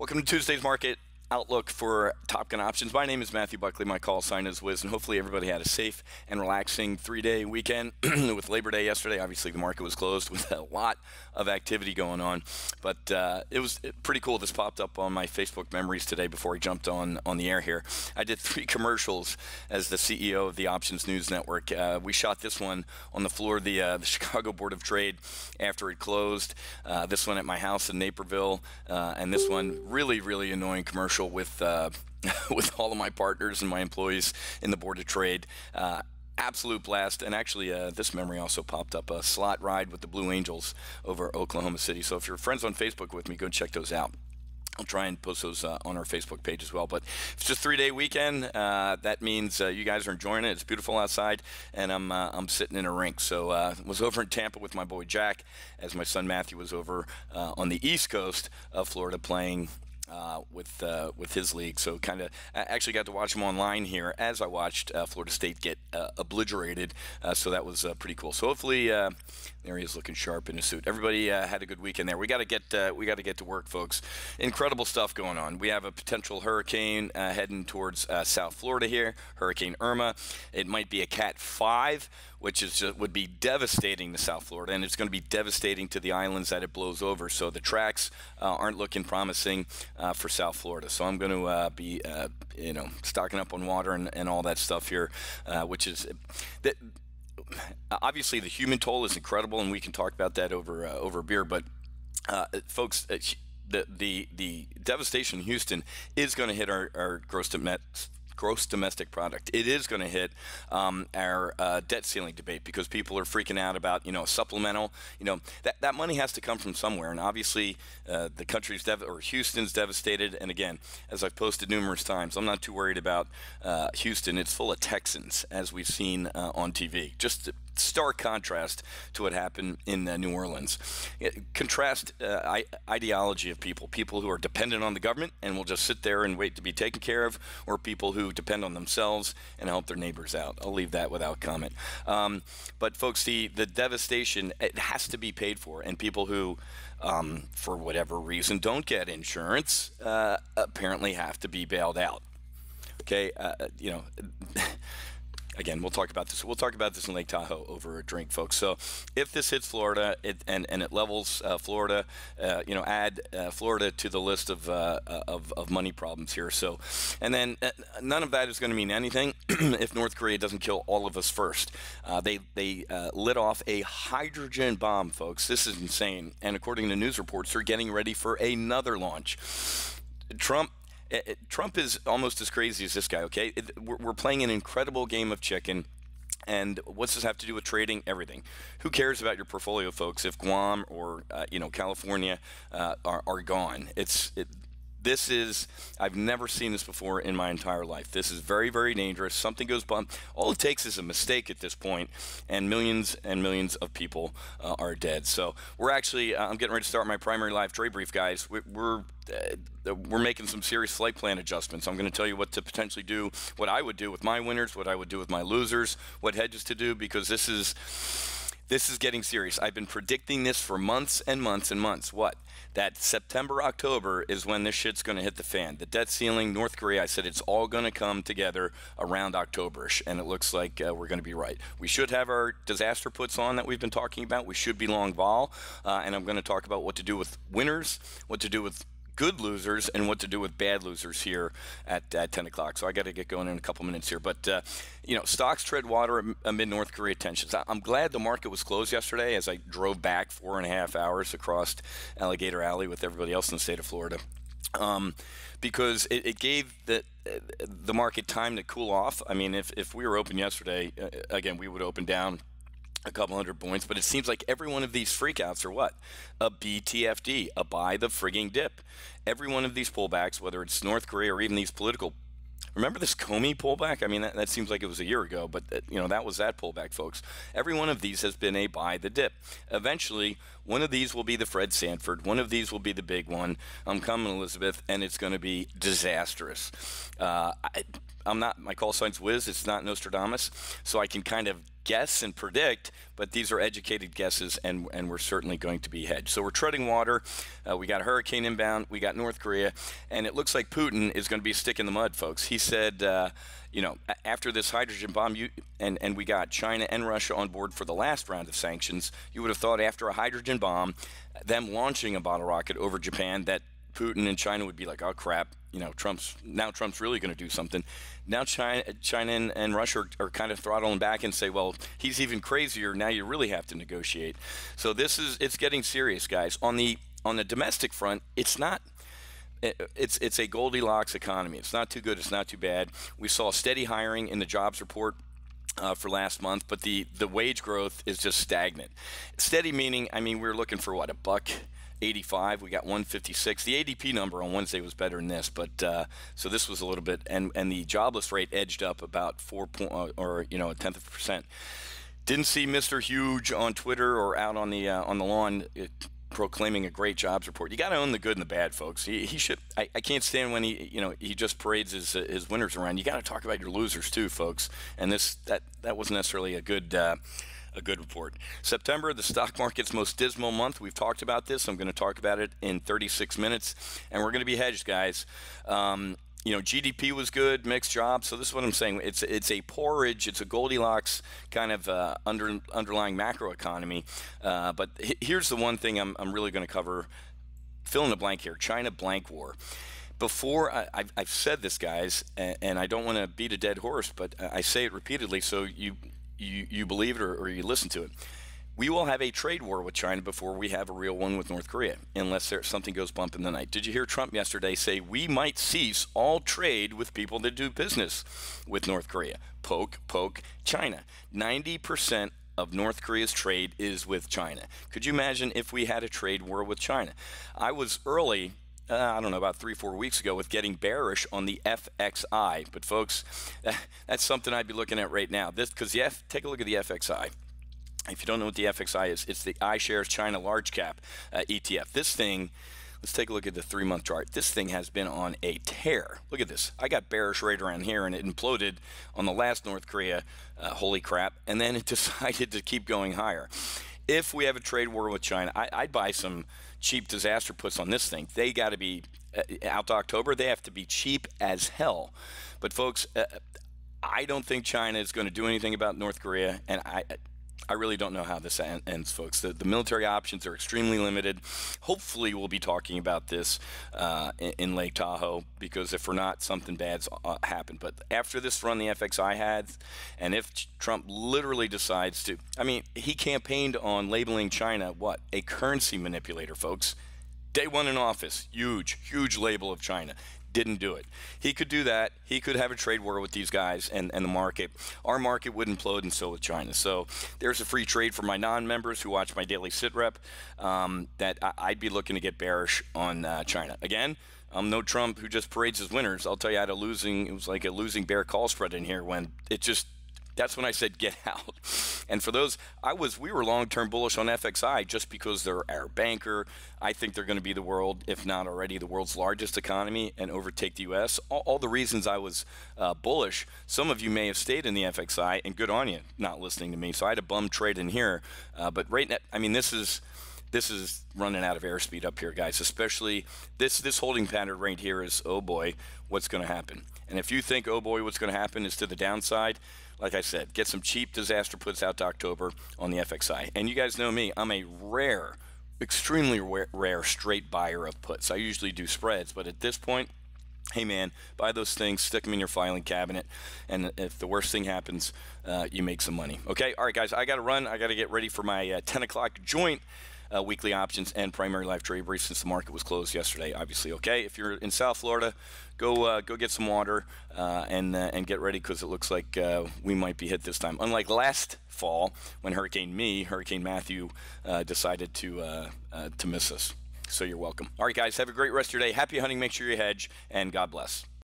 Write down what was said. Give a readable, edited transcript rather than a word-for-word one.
Welcome to Tuesday's Market Outlook for Top Gun Options. My name is Matthew Buckley. My call sign is Whiz, and hopefully everybody had a safe and relaxing three-day weekend with Labor Day yesterday. Obviously, the market was closed with a lot of activity going on, but it was pretty cool. This popped up on my Facebook memories today before I jumped on the air here. I did 3 commercials as the CEO of the Options News Network. We shot this one on the floor of the Chicago Board of Trade after it closed, this one at my house in Naperville, and this one really annoying commercial with with all of my partners and my employees in the Board of Trade. Absolute blast. And actually, this memory also popped up, a slot ride with the Blue Angels over Oklahoma City. So if you're friends on Facebook with me, go check those out. I'll try and post those on our Facebook page as well. But it's just a 3-day weekend. That means you guys are enjoying it. It's beautiful outside, and I'm sitting in a rink. So was over in Tampa with my boy Jack, as my son Matthew was over on the East Coast of Florida playing with his league. So I actually got to watch him online here as I watched Florida State get obliterated. So that was pretty cool. So hopefully there he is looking sharp in his suit. Everybody had a good weekend there. We got to get to work, folks. Incredible stuff going on. We have a potential hurricane heading towards South Florida here, Hurricane Irma. It might be a Cat 5, which would be devastating to South Florida, and it's going to be devastating to the islands that it blows over. So the tracks aren't looking promising for South Florida. So I'm going to be stocking up on water and all that stuff here, which is that. Obviously, the human toll is incredible, and we can talk about that over beer. But folks, the devastation in Houston is going to hit our gross domestic product. It is going to hit our debt ceiling debate, because people are freaking out about a supplemental. That money has to come from somewhere, and obviously the country's Houston's devastated. And again, as I've posted numerous times, I'm not too worried about Houston. It's full of Texans, as we've seen on TV. Just stark contrast to what happened in New Orleans. Contrast ideology of people who are dependent on the government and will just sit there and wait to be taken care of, or people who depend on themselves and help their neighbors out. I'll leave that without comment. But folks, the devastation, it has to be paid for, and people who for whatever reason don't get insurance apparently have to be bailed out. Okay, Again, we'll talk about this. We'll talk about this in Lake Tahoe over a drink, folks. So, if this hits Florida and it levels Florida, add Florida to the list of money problems here. So, and then none of that is going to mean anything if North Korea doesn't kill all of us first. They lit off a hydrogen bomb, folks. This is insane. And according to news reports, they're getting ready for another launch. Trump is almost as crazy as this guy, okay? We're playing an incredible game of chicken. And what's this have to do with trading? Everything. Who cares about your portfolio, folks, if Guam or California are gone? I've never seen this before in my entire life. This is very dangerous. Something goes bump. All it takes is a mistake at this point, and millions of people are dead. So we're actually, I'm getting ready to start my primary live trade brief, guys. We're making some serious flight plan adjustments. I'm going to tell you what to potentially do, what I would do with my winners, what I would do with my losers, what hedges to do, because this is getting serious. I've been predicting this for months and months and months. What? That September, October is when this shit's going to hit the fan. The debt ceiling, North Korea, I said it's all going to come together around October-ish, and it looks like we're going to be right. We should have our disaster puts on that we've been talking about. We should be long vol, and I'm going to talk about what to do with winners, what to do with good losers, and what to do with bad losers here at 10 o'clock. So I got to get going in a couple minutes here. But, stocks tread water amid North Korea tensions. I'm glad the market was closed yesterday as I drove back 4.5 hours across Alligator Alley with everybody else in the state of Florida. Because it gave the market time to cool off. I mean, if we were open yesterday, again, we would open down a couple hundred points, but it seems like every one of these freakouts are what? A BTFD, a buy the frigging dip. Every one of these pullbacks, whether it's North Korea or even these political, remember this Comey pullback? I mean, that seems like it was a year ago, but that was that pullback, folks. Every one of these has been a buy the dip. Eventually, one of these will be the Fred Sanford. One of these will be the big one. I'm coming, Elizabeth, and it's going to be disastrous. I'm not, my call sign's Whiz. It's not Nostradamus, so I can kind of guess and predict, but these are educated guesses, and we're certainly going to be hedged. So we're treading water. We got a hurricane inbound. We got North Korea, and it looks like Putin is going to be a stick in the mud, folks. He said, after this hydrogen bomb, and we got China and Russia on board for the last round of sanctions, you would have thought after a hydrogen bomb, them launching a bottle rocket over Japan, that Putin and China would be like, oh crap, Trump's really going to do something. Now China and Russia are kind of throttling back and say, well, he's even crazier. Now you really have to negotiate. So it's getting serious, guys. On the domestic front, it's a Goldilocks economy. It's not too good. It's not too bad. We saw steady hiring in the jobs report for last month, but the wage growth is just stagnant. Steady meaning, we're looking for what, $1.85. We got 156. The ADP number on Wednesday was better than this, but so this was a little bit, and the jobless rate edged up about 0.1%. Didn't see Mr. Huge on Twitter or out on the lawn proclaiming a great jobs report. You got to own the good and the bad, folks. He should. I can't stand when he just parades his winners around. You got to talk about your losers too, folks. And that wasn't necessarily a good report. September, the stock market's most dismal month. We've talked about this. I'm going to talk about it in 36 minutes, and we're going to be hedged, guys. GDP was good, mixed jobs. So this is what I'm saying. It's a porridge. It's a Goldilocks kind of underlying macro economy. But here's the one thing I'm really going to cover. Fill in the blank here. China blank war. Before, I've said this, guys, and I don't want to beat a dead horse, but I say it repeatedly so you believe it or you listen to it. We will have a trade war with China before we have a real one with North Korea, unless something goes bump in the night. Did you hear Trump yesterday say we might cease all trade with people that do business with North Korea? Poke China. 90% of North Korea's trade is with China. Could you imagine if we had a trade war with China? I was early, about 3-4 weeks ago, with getting bearish on the FXI. But folks, that's something I'd be looking at right now. Take a look at the FXI. If you don't know what the FXI is, it's the iShares China Large Cap ETF. This thing, let's take a look at the 3-month chart. This thing has been on a tear. Look at this. I got bearish right around here, and it imploded on the last North Korea, holy crap, and then it decided to keep going higher. If we have a trade war with China, I'd buy some cheap disaster puts on this thing. They got to be, out to October, they have to be cheap as hell. But folks, I don't think China is going to do anything about North Korea, and I really don't know how this ends, folks. The military options are extremely limited. Hopefully we'll be talking about this in Lake Tahoe, because if we're not, something bad's happened. But after this run the FXI had, and if Trump literally decides to, he campaigned on labeling China, a currency manipulator, folks. Day one in office, huge label of China. Didn't do it. He could do that. He could have a trade war with these guys and the market. Our market would implode, and so would China. So there's a free trade for my non-members who watch my daily SITREP that I'd be looking to get bearish on China. Again, I'm no Trump who just parades his winners. I'll tell you, it was like a losing bear call spread in here when that's when I said get out. And for those, we were long-term bullish on FXI just because they're our banker. I think they're going to be the world, if not already, the world's largest economy and overtake the U.S. All the reasons I was bullish, some of you may have stayed in the FXI, and good on you not listening to me. So I had a bum trade in here. But right now, this is running out of airspeed up here, guys. Especially this holding pattern right here is, oh boy, what's going to happen? And if you think, oh boy, what's going to happen is to the downside, like I said, get some cheap disaster puts out to October on the FXI. And you guys know me, I'm a extremely rare straight buyer of puts. I usually do spreads, but at this point, hey man, buy those things, stick them in your filing cabinet, and if the worst thing happens, you make some money. Okay, all right, guys, I got to run. I got to get ready for my 10 o'clock joint weekly options and primary live trade brief since the market was closed yesterday, obviously. Okay, if you're in South Florida, go get some water and get ready, because it looks like we might be hit this time. Unlike last fall when Hurricane Matthew decided to miss us. So you're welcome. All right, guys, have a great rest of your day. Happy hunting. Make sure you hedge, and God bless.